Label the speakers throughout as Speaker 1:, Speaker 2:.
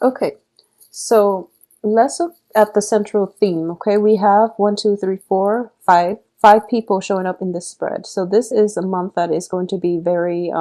Speaker 1: Okay, so let's look at the central theme. Okay, we have one, two, three, four, five people showing up in this spread. So this is a month that is going to be very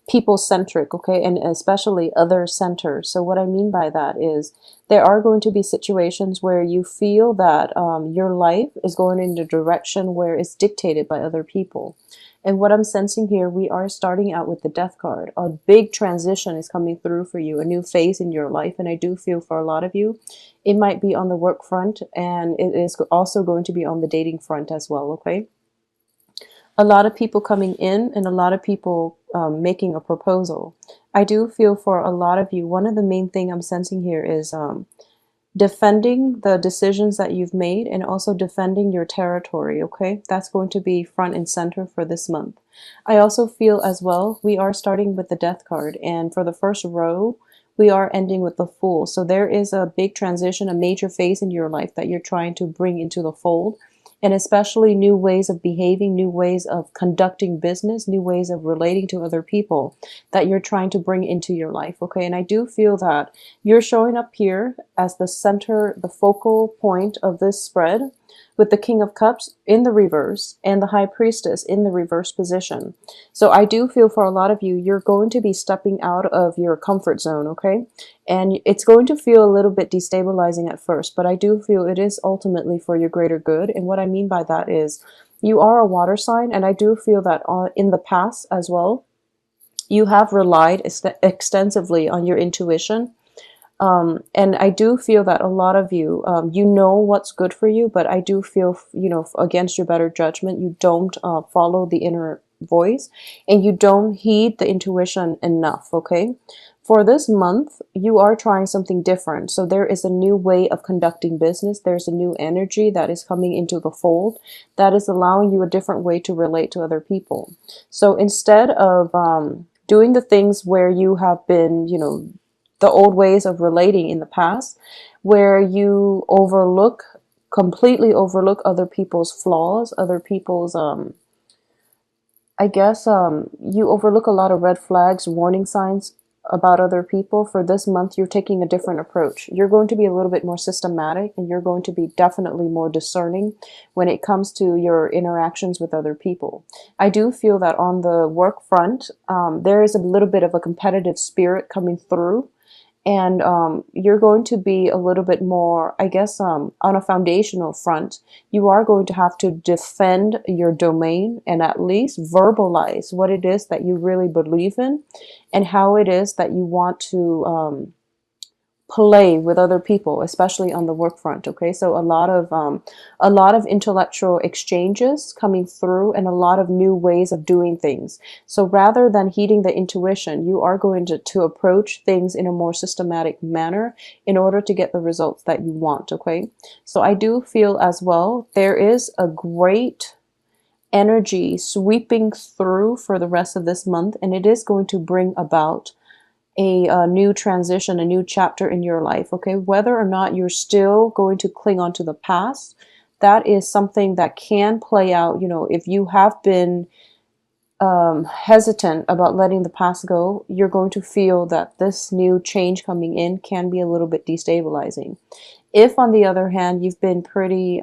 Speaker 1: people centric, okay, and especially other centered. So what I mean by that is there are going to be situations where you feel that your life is going in the direction where it's dictated by other people. And what I'm sensing here, we are starting out with the death card. A big transition is coming through for you, a new phase in your life. And I do feel for a lot of you, it might be on the work front, and it is also going to be on the dating front as well, okay? A lot of people coming in and a lot of people making a proposal. I do feel for a lot of you, one of the main thing I'm sensing here is defending the decisions that you've made and also defending your territory, okay? That's going to be front and center for this month. I also feel as well, we are starting with the death card, and for the first row, we are ending with the Fool. So there is a big transition, a major phase in your life that you're trying to bring into the fold, and especially new ways of behaving, new ways of conducting business, new ways of relating to other people that you're trying to bring into your life, okay? And I do feel that you're showing up here as the center, the focal point of this spread, with the King of Cups in the reverse and the High Priestess in the reverse position. So I do feel for a lot of you, you're going to be stepping out of your comfort zone, okay? And it's going to feel a little bit destabilizing at first, but I do feel it is ultimately for your greater good. And what I mean by that is you are a water sign, and I do feel that in the past as well, you have relied extensively on your intuition. And I do feel that a lot of you, you know what's good for you, but I do feel, you know, against your better judgment, you don't follow the inner voice and you don't heed the intuition enough, okay? For this month, you are trying something different. So there is a new way of conducting business. There's a new energy that is coming into the fold that is allowing you a different way to relate to other people. So instead of doing the things where you have been, you know, the old ways of relating in the past, where you completely overlook other people's flaws, other people's, I guess, you overlook a lot of red flags, warning signs about other people. For this month, you're taking a different approach. You're going to be a little bit more systematic, and you're going to be definitely more discerning when it comes to your interactions with other people. I do feel that on the work front, there is a little bit of a competitive spirit coming through, and you're going to be a little bit more, I guess, on a foundational front. You are going to have to defend your domain and at least verbalize what it is that you really believe in and how it is that you want to play with other people, especially on the work front. Okay, so a lot of intellectual exchanges coming through and a lot of new ways of doing things. So rather than heeding the intuition, you are going to approach things in a more systematic manner in order to get the results that you want. Okay, so I do feel as well there is a great energy sweeping through for the rest of this month, and it is going to bring about a new transition, a new chapter in your life, okay? Whether or not you're still going to cling on to the past, that is something that can play out. You know, if you have been hesitant about letting the past go, you're going to feel that this new change coming in can be a little bit destabilizing. If, on the other hand, you've been pretty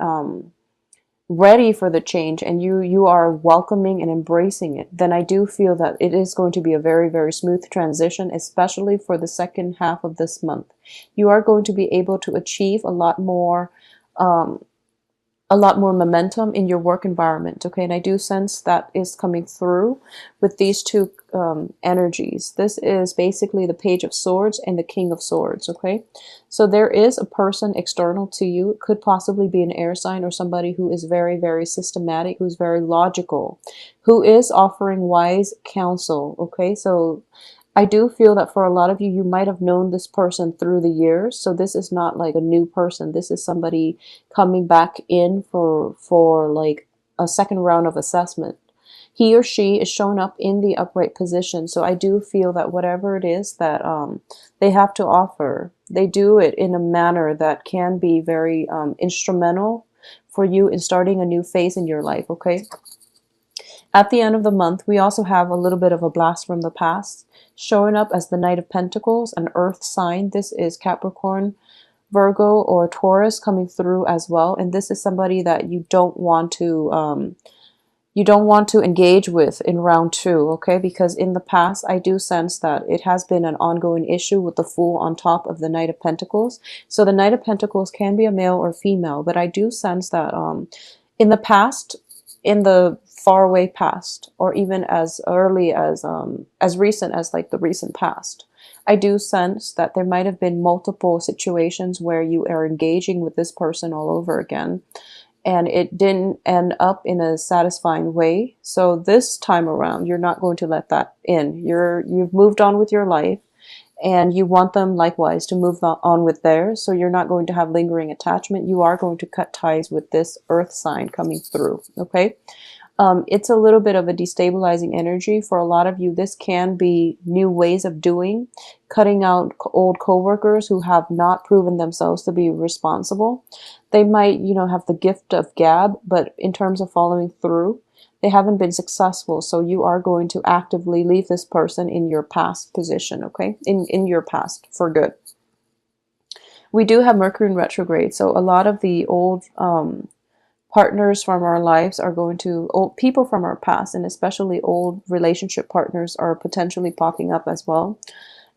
Speaker 1: ready for the change and you are welcoming and embracing it, then I do feel that it is going to be a very, very smooth transition, especially for the second half of this month. You are going to be able to achieve um, a lot more momentum in your work environment, okay? And I do sense that is coming through with these two energies. This is basically the Page of Swords and the King of Swords, okay? So there is a person external to you. It could possibly be an air sign or somebody who is very, very systematic, who's very logical, who is offering wise counsel, okay? So I do feel that for a lot of you, you might have known this person through the years. So this is not like a new person. This is somebody coming back in for like a second round of assessment. He or she is shown up in the upright position. So I do feel that whatever it is that they have to offer, they do it in a manner that can be very instrumental for you in starting a new phase in your life, okay? At the end of the month, we also have a little bit of a blast from the past. showing up as the Knight of Pentacles, an earth sign. This is Capricorn, Virgo, or Taurus coming through as well. And this is somebody that you don't want to engage with in round 2, okay? Because in the past, I do sense that it has been an ongoing issue with the Fool on top of the Knight of Pentacles. So the Knight of Pentacles can be a male or female, but I do sense that in the past, in the faraway past, or even as early as recent as like the recent past, I do sense that there might have been multiple situations where you are engaging with this person all over again, and it didn't end up in a satisfying way. So this time around, you're not going to let that in. You've moved on with your life, and you want them likewise to move on with theirs. So you're not going to have lingering attachment. You are going to cut ties with this earth sign coming through, okay? It's a little bit of a destabilizing energy for a lot of you. This can be new ways of doing, cutting out old coworkers who have not proven themselves to be responsible. They might, have the gift of gab, but in terms of following through, they haven't been successful. So you are going to actively leave this person in your past position, okay? In your past for good. We do have Mercury in retrograde, so a lot of the old partners from our lives are going to, old people from our past, and especially old relationship partners are potentially popping up as well.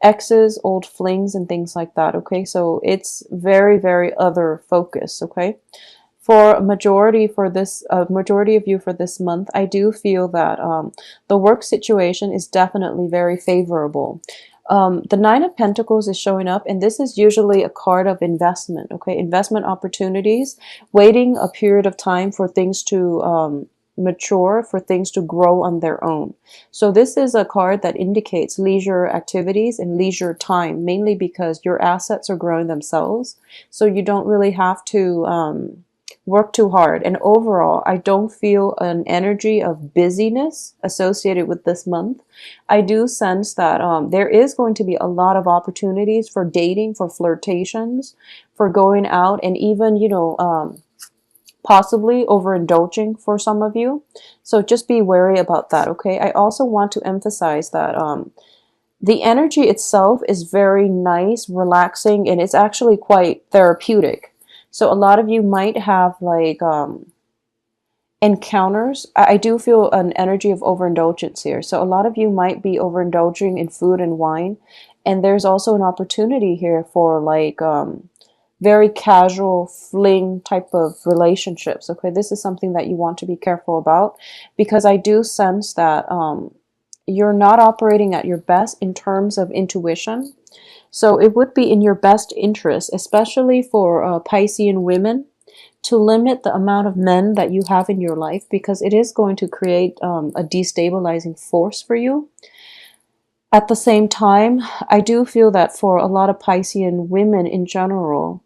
Speaker 1: Exes, old flings, and things like that, okay? So it's very, very other focus, okay? For a majority of you for this month, I do feel that the work situation is definitely very favorable. The Nine of Pentacles is showing up, and this is usually a card of investment, okay? Investment opportunities, waiting a period of time for things to mature, for things to grow on their own. So this is a card that indicates leisure activities and leisure time, mainly because your assets are growing themselves. So you don't really have to work too hard. And overall, I don't feel an energy of busyness associated with this month. I do sense that there is going to be a lot of opportunities for dating, for flirtations, for going out, and even, possibly overindulging for some of you. So just be wary about that, okay? I also want to emphasize that the energy itself is very nice, relaxing, and it's actually quite therapeutic. So a lot of you might have like encounters. I do feel an energy of overindulgence here. So a lot of you might be overindulging in food and wine. And there's also an opportunity here for like very casual fling type of relationships. Okay, this is something that you want to be careful about, because I do sense that you're not operating at your best in terms of intuition. So it would be in your best interest, especially for Piscean women, to limit the amount of men that you have in your life, because it is going to create a destabilizing force for you. At the same time, I do feel that for a lot of Piscean women in general,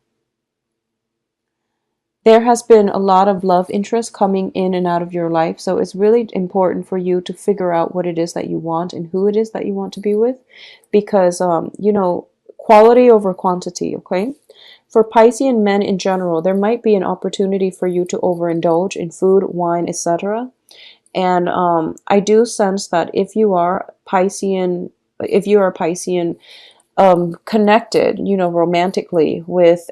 Speaker 1: there has been a lot of love interest coming in and out of your life. So it's really important for you to figure out what it is that you want and who it is that you want to be with, because, quality over quantity, okay? For Piscean men in general, there might be an opportunity for you to overindulge in food, wine, etc. And I do sense that if you are Piscean, connected, romantically with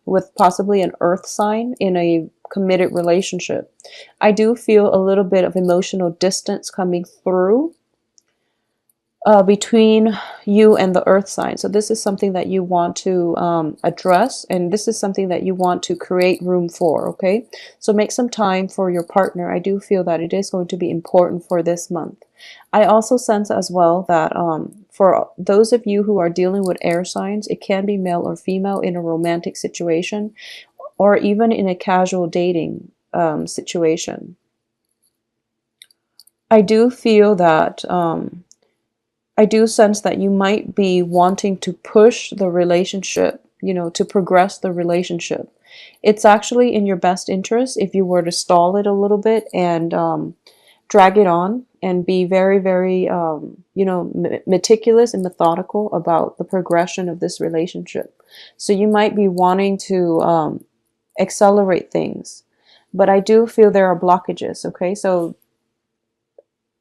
Speaker 1: with possibly an earth sign in a committed relationship, I do feel a little bit of emotional distance coming through between you and the earth sign. So this is something that you want to address, and this is something that you want to create room for, okay? So make some time for your partner. I do feel that it is going to be important for this month. I also sense as well that for those of you who are dealing with air signs, it can be male or female in a romantic situation, or even in a casual dating situation. I do feel that I do sense that you might be wanting to push the relationship, to progress the relationship. It's actually in your best interest if you were to stall it a little bit and drag it on and be very, very, meticulous and methodical about the progression of this relationship. So you might be wanting to accelerate things, but I do feel there are blockages, okay? So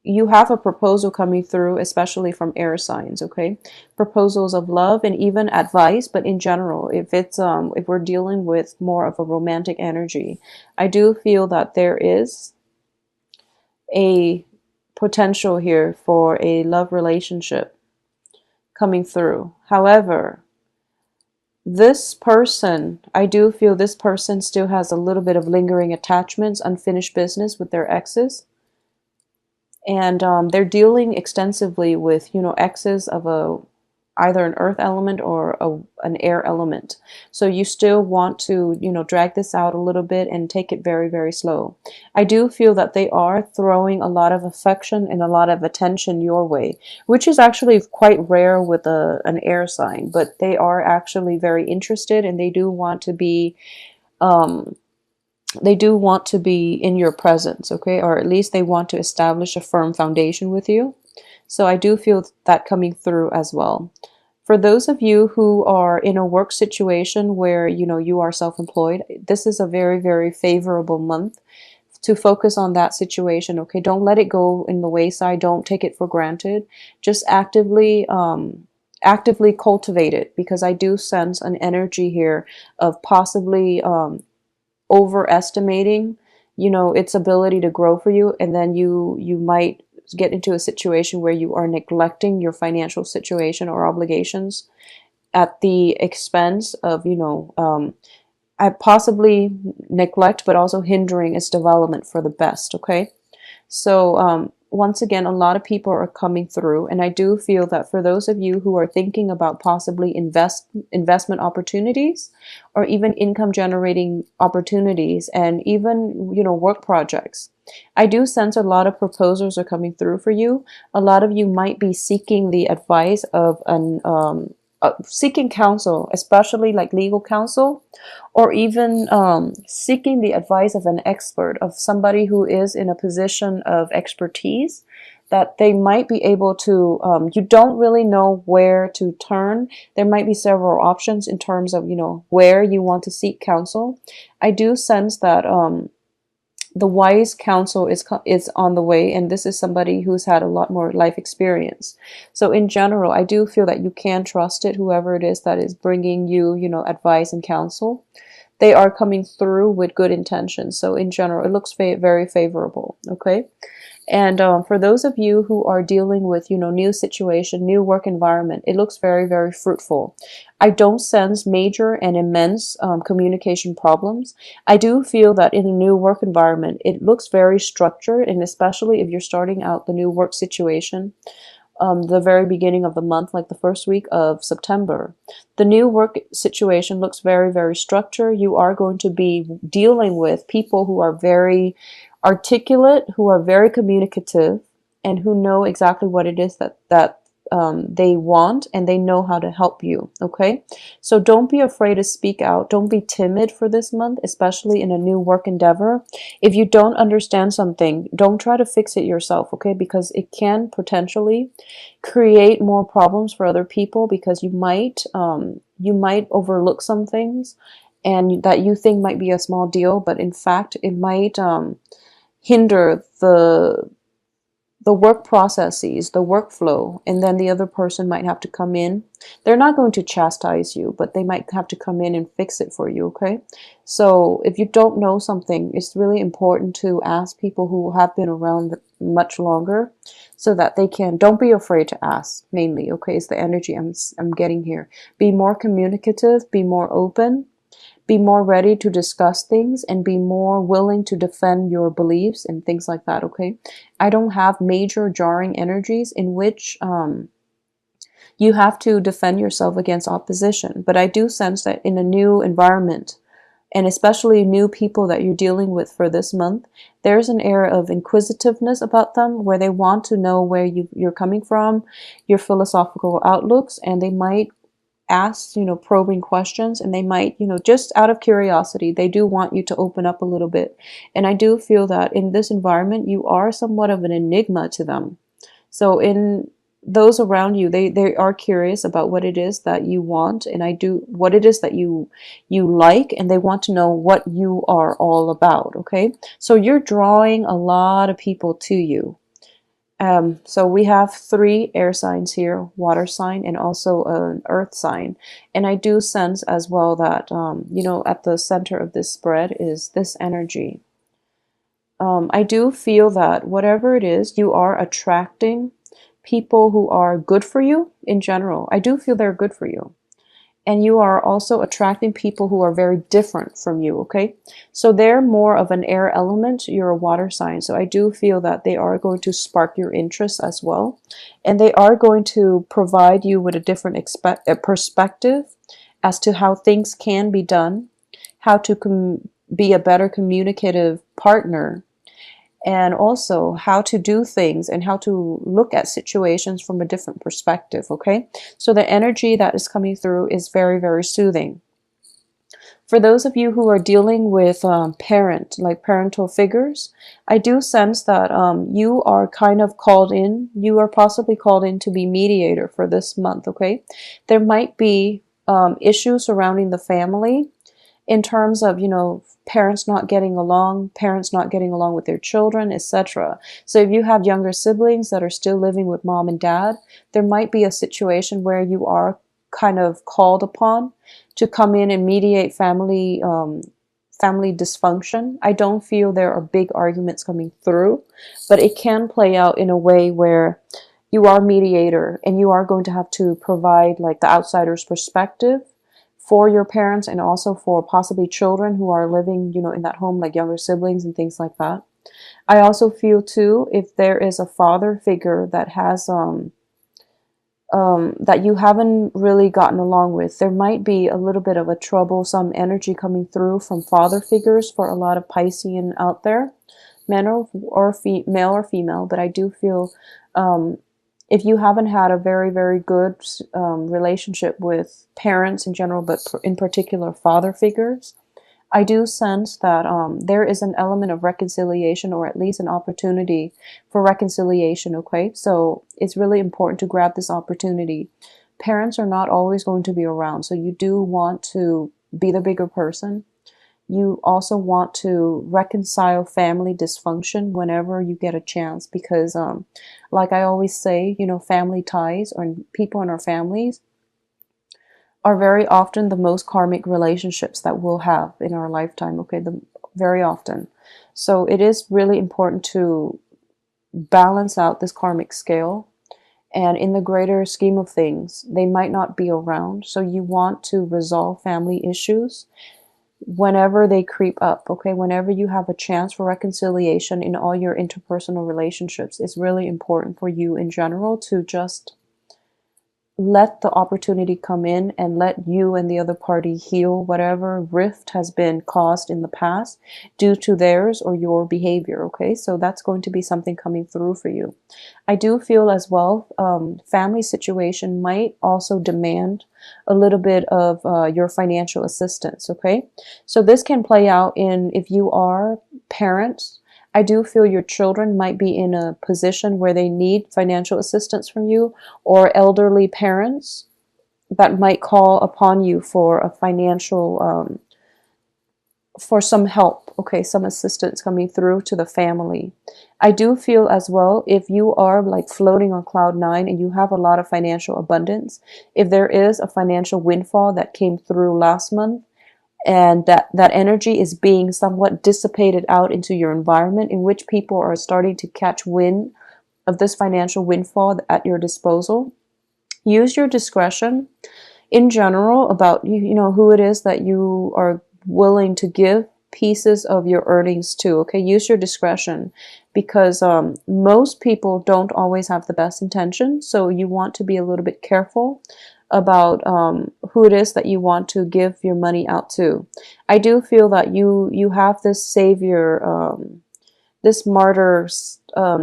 Speaker 1: you have a proposal coming through, especially from air signs, okay? Proposals of love and even advice, but in general, if it's if we're dealing with more of a romantic energy, I do feel that there is a potential here for a love relationship coming through. However, this person, I do feel this person still has a little bit of lingering attachments, unfinished business with their exes. And they're dealing extensively with, you know, exes of a either an earth element or an air element. So you still want to, you know, drag this out a little bit and take it very, very slow. I do feel that they are throwing a lot of affection and a lot of attention your way, which is actually quite rare with an air sign, but they are actually very interested, and um, they do want to be in your presence, okay? Or at least they want to establish a firm foundation with you. So I do feel that coming through as well. For those of you who are in a work situation where, you know, you are self-employed, this is a very, very favorable month to focus on that situation, okay? Don't let it go in the wayside. Don't take it for granted. Just actively cultivate it, because I do sense an energy here of possibly overestimating, you know, its ability to grow for you, and then you might get into a situation where you are neglecting your financial situation or obligations at the expense of, you know, I possibly neglect, but also hindering its development for the best, okay? So once again, a lot of people are coming through, and I do feel that for those of you who are thinking about possibly investment opportunities, or even income generating opportunities, and even, you know, work projects, I do sense a lot of proposals are coming through for you. A lot of you might be seeking the advice of an seeking counsel, especially like legal counsel, or even seeking the advice of an expert, of somebody who is in a position of expertise, that they might be able to, you don't really know where to turn. There might be several options in terms of, you know, where you want to seek counsel. I do sense that the wise counsel is on the way, and this is somebody who's had a lot more life experience. So in general, I do feel that you can trust it, whoever it is that is bringing you, you know, advice and counsel. They are coming through with good intentions. So in general, it looks very favorable, okay? And for those of you who are dealing with, you know, new situation, new work environment, it looks very fruitful. I don't sense major and immense communication problems. I do feel that in a new work environment, it looks very structured, and especially if you're starting out the new work situation, the very beginning of the month, like the first week of September. The new work situation looks very structured. You are going to be dealing with people who are very articulate, who are very communicative, and who know exactly what it is that they want, and they know how to help you, okay? So don't be afraid to speak out. Don't be timid for this month, especially in a new work endeavor. If you don't understand something, don't try to fix it yourself, okay? Because it can potentially create more problems for other people, because you might overlook some things, and that you think might be a small deal, but in fact it might hinder the work processes, the workflow, and then the other person might have to come in. They're not going to chastise you, but they might have to come in and fix it for you, okay? So if you don't know something, it's really important to ask people who have been around much longer, so that they can, don't be afraid to ask, mainly, okay? It's the energy I'm getting here. Be more communicative, be more open, be more ready to discuss things, and be more willing to defend your beliefs and things like that, okay? I don't have major jarring energies in which you have to defend yourself against opposition, but I do sense that in a new environment, and especially new people that you're dealing with for this month, there's an air of inquisitiveness about them, where they want to know where you're coming from, your philosophical outlooks, and they might ask, you know, probing questions, and they might, you know, just out of curiosity, they do want you to open up a little bit. And I do feel that in this environment, you are somewhat of an enigma to them. So in those around you, they are curious about what it is that you want, and what it is that you like, and they want to know what you are all about, okay? So you're drawing a lot of people to you. So we have three air signs here, water sign and also an earth sign. And I do sense as well that, you know, at the center of this spread is this energy. I do feel that whatever it is, you are attracting people who are good for you in general. I do feel they're good for you. And you are also attracting people who are very different from you, okay? So they're more of an air element, you're a water sign. So I do feel that they are going to spark your interest as well. And they are going to provide you with a different perspective as to how things can be done, how to be a better communicative partner, and also how to do things and how to look at situations from a different perspective, okay? So the energy that is coming through is very, very soothing. For those of you who are dealing with like parental figures, I do sense that you are kind of called in, you are possibly called in to be mediator for this month, okay? There might be issues surrounding the family in terms of, you know, parents not getting along with their children, etc. So if you have younger siblings that are still living with mom and dad, there might be a situation where you are kind of called upon to come in and mediate family dysfunction. I don't feel there are big arguments coming through, but it can play out in a way where you are mediator and you are going to have to provide like the outsider's perspective for your parents and also for possibly children who are living, you know, in that home, like younger siblings and things like that. I also feel too, if there is a father figure that has that you haven't really gotten along with, there might be a little bit of a troublesome energy coming through from father figures for a lot of Piscean out there, male or female. But I do feel if you haven't had a very, very good relationship with parents in general, but in particular father figures, I do sense that there is an element of reconciliation, or at least an opportunity for reconciliation, okay? So it's really important to grab this opportunity. Parents are not always going to be around, so you do want to be the bigger person. You also want to reconcile family dysfunction whenever you get a chance, because like I always say, you know, family ties or people in our families are very often the most karmic relationships that we'll have in our lifetime, okay? Very often. So it is really important to balance out this karmic scale. And in the greater scheme of things, they might not be around. So you want to resolve family issues whenever they creep up, okay? Whenever you have a chance for reconciliation in all your interpersonal relationships, it's really important for you in general to just let the opportunity come in and let you and the other party heal whatever rift has been caused in the past due to theirs or your behavior, okay? So that's going to be something coming through for you. I do feel as well, family situation might also demand a little bit of your financial assistance, okay? So this can play out in, if you are parents, I do feel your children might be in a position where they need financial assistance from you, or elderly parents that might call upon you for a financial, for some help, okay, some assistance coming through to the family. I do feel as well, if you are like floating on cloud nine and you have a lot of financial abundance, if there is a financial windfall that came through last month, and that energy is being somewhat dissipated out into your environment, in which people are starting to catch wind of this financial windfall at your disposal. Use your discretion in general about you know who it is that you are willing to give pieces of your earnings to, okay? Use your discretion, because most people don't always have the best intentions, so you want to be a little bit careful about who it is that you want to give your money out to. I do feel that you have this savior, this martyr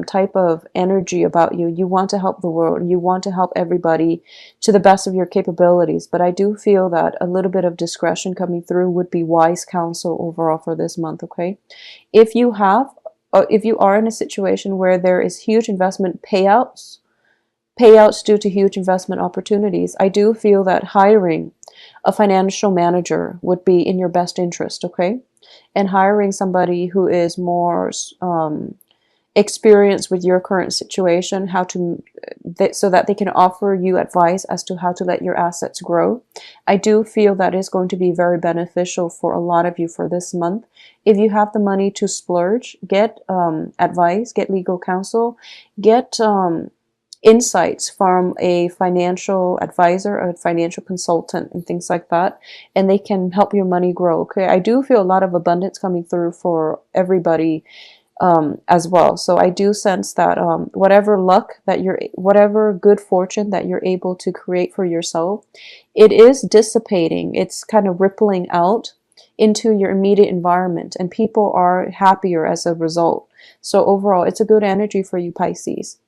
Speaker 1: type of energy about you. You want to help the world. You want to help everybody to the best of your capabilities. But I do feel that a little bit of discretion coming through would be wise counsel overall for this month, okay? If you are in a situation where there is huge investment payouts due to huge investment opportunities, I do feel that hiring a financial manager would be in your best interest, okay? And hiring somebody who is more experience with your current situation, how to so that they can offer you advice as to how to let your assets grow. I do feel that is going to be very beneficial for a lot of you for this month. If you have the money to splurge, get advice, get legal counsel, get insights from a financial advisor, a financial consultant, and things like that, and they can help your money grow. Okay, I do feel a lot of abundance coming through for everybody as well. So I do sense that whatever luck that whatever good fortune that you're able to create for yourself, it is dissipating. It's kind of rippling out into your immediate environment, and people are happier as a result. So overall, it's a good energy for you, Pisces.